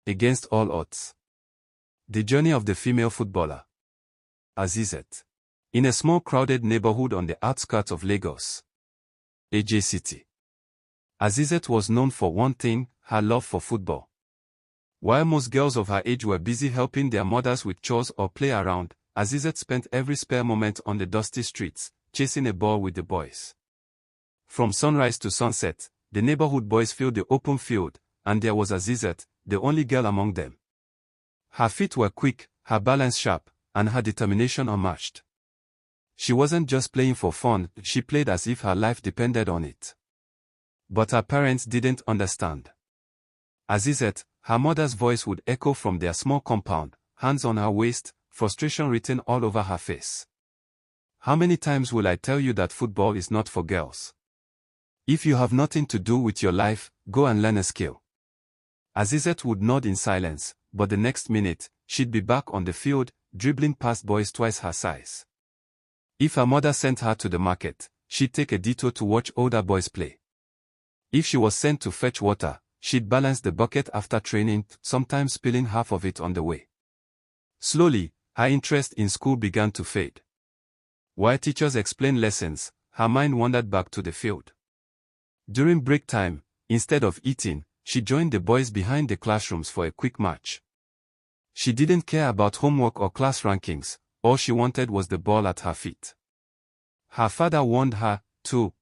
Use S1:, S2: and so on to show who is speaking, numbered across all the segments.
S1: Against all odds. The journey of the female footballer. Azeezat. In a small crowded neighborhood on the outskirts of Lagos, AJCT. Azeezat was known for one thing, her love for football. While most girls of her age were busy helping their mothers with chores or play around, Azeezat spent every spare moment on the dusty streets, chasing a ball with the boys. From sunrise to sunset, the neighborhood boys filled the open field, and there was Azeezat, the only girl among them. Her feet were quick, her balance sharp, and her determination unmatched. She wasn't just playing for fun, she played as if her life depended on it. But her parents didn't understand. Azeezat, her mother's voice would echo from their small compound, hands on her waist, frustration written all over her face. How many times will I tell you that football is not for girls? If you have nothing to do with your life, go and learn a skill. Azeezat would nod in silence, but the next minute, she'd be back on the field, dribbling past boys twice her size. If her mother sent her to the market, she'd take a detour to watch older boys play. If she was sent to fetch water, she'd balance the bucket after training, sometimes spilling half of it on the way. Slowly, her interest in school began to fade. While teachers explained lessons, her mind wandered back to the field. During break time, instead of eating, she joined the boys behind the classrooms for a quick match. She didn't care about homework or class rankings, all she wanted was the ball at her feet. Her father warned her, too.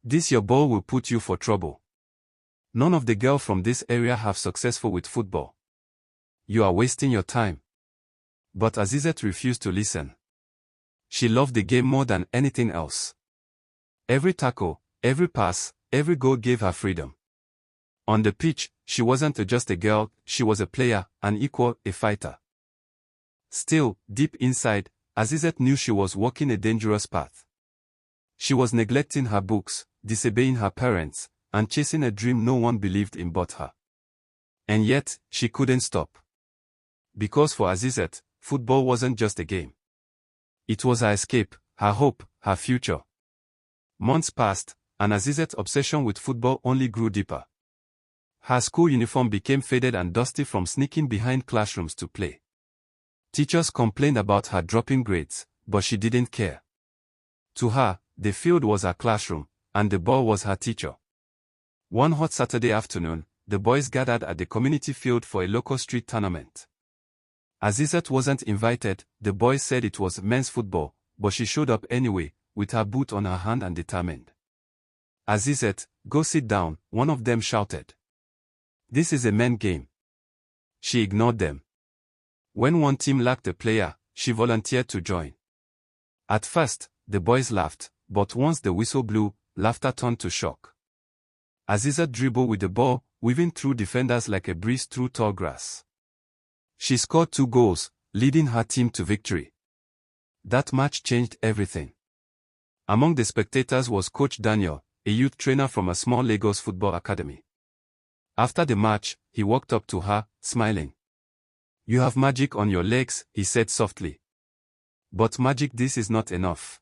S1: This your ball will put you for trouble. None of the girls from this area have successful with football. You are wasting your time. But Azeezat refused to listen. She loved the game more than anything else. Every tackle, every pass, every goal gave her freedom. On the pitch, she wasn't just a girl, she was a player, an equal, a fighter. Still, deep inside, Azeezat knew she was walking a dangerous path. She was neglecting her books, disobeying her parents, and chasing a dream no one believed in but her. And yet, she couldn't stop. Because for Azeezat, football wasn't just a game. It was her escape, her hope, her future. Months passed, and Azeezat's obsession with football only grew deeper. Her school uniform became faded and dusty from sneaking behind classrooms to play. Teachers complained about her dropping grades, but she didn't care. To her, the field was her classroom, and the ball was her teacher. One hot Saturday afternoon, the boys gathered at the community field for a local street tournament. Azeezat wasn't invited, the boys said it was men's football, but she showed up anyway, with her boot on her hand and determined. Azeezat, go sit down, one of them shouted. This is a men's game. She ignored them. When one team lacked a player, she volunteered to join. At first, the boys laughed, but once the whistle blew, laughter turned to shock. Azeezat dribbled with the ball, weaving through defenders like a breeze through tall grass. She scored 2 goals, leading her team to victory. That match changed everything. Among the spectators was Coach Daniel, a youth trainer from a small Lagos football academy. After the match, he walked up to her, smiling. You have magic on your legs, he said softly. But magic, this is not enough.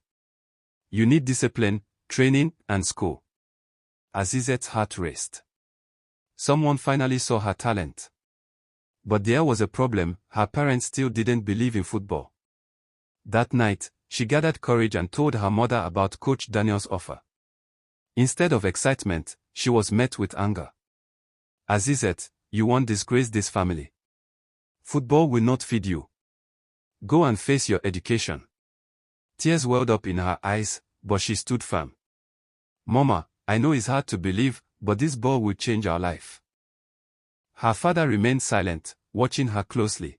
S1: You need discipline, training, and school. Azeezat's heart raced. Someone finally saw her talent. But there was a problem, her parents still didn't believe in football. That night, she gathered courage and told her mother about Coach Daniel's offer. Instead of excitement, she was met with anger. Azeezat, you won't disgrace this family. Football will not feed you. Go and face your education. Tears welled up in her eyes, but she stood firm. Mama, I know it's hard to believe, but this ball will change our life. Her father remained silent, watching her closely.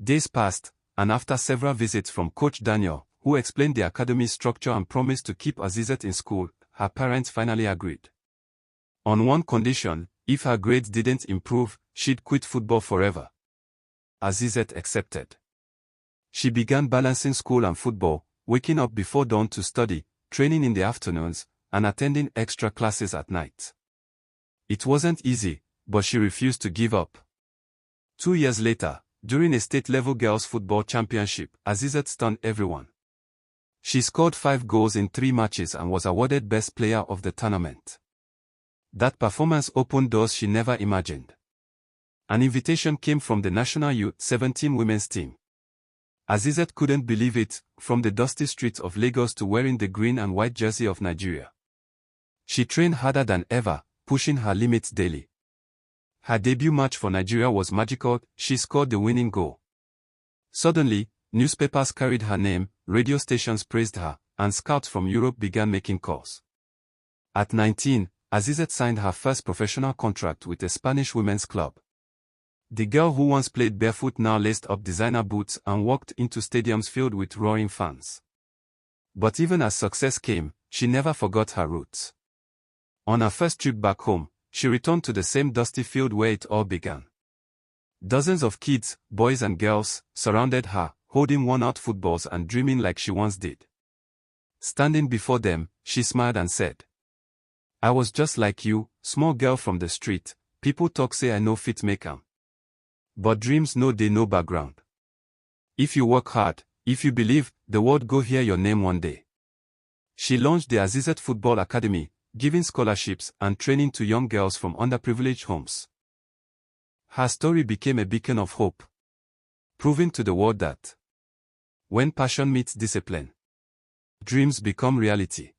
S1: Days passed, and after several visits from Coach Daniel, who explained the academy's structure and promised to keep Azeezat in school, her parents finally agreed. On one condition, if her grades didn't improve, she'd quit football forever. Azeezat accepted. She began balancing school and football, waking up before dawn to study, training in the afternoons, and attending extra classes at night. It wasn't easy, but she refused to give up. 2 years later, during a state-level girls' football championship, Azeezat stunned everyone. She scored 5 goals in 3 matches and was awarded Best Player of the tournament. That performance opened doors she never imagined. An invitation came from the national U-17 women's team. Azeezat couldn't believe it, from the dusty streets of Lagos to wearing the green and white jersey of Nigeria. She trained harder than ever, pushing her limits daily. Her debut match for Nigeria was magical. She scored the winning goal. Suddenly, newspapers carried her name, radio stations praised her, and scouts from Europe began making calls. At 19, Azeezat signed her first professional contract with a Spanish women's club. The girl who once played barefoot now laced up designer boots and walked into stadiums filled with roaring fans. But even as success came, she never forgot her roots. On her first trip back home, she returned to the same dusty field where it all began. Dozens of kids, boys and girls, surrounded her, holding worn-out footballs and dreaming like she once did. Standing before them, she smiled and said, "I was just like you, small girl from the street. People talk say I no fit make 'em. But dreams no dey no background. If you work hard, if you believe, the world go hear your name one day." She launched the Azeezat Football Academy, giving scholarships and training to young girls from underprivileged homes. Her story became a beacon of hope, proving to the world that when passion meets discipline, dreams become reality.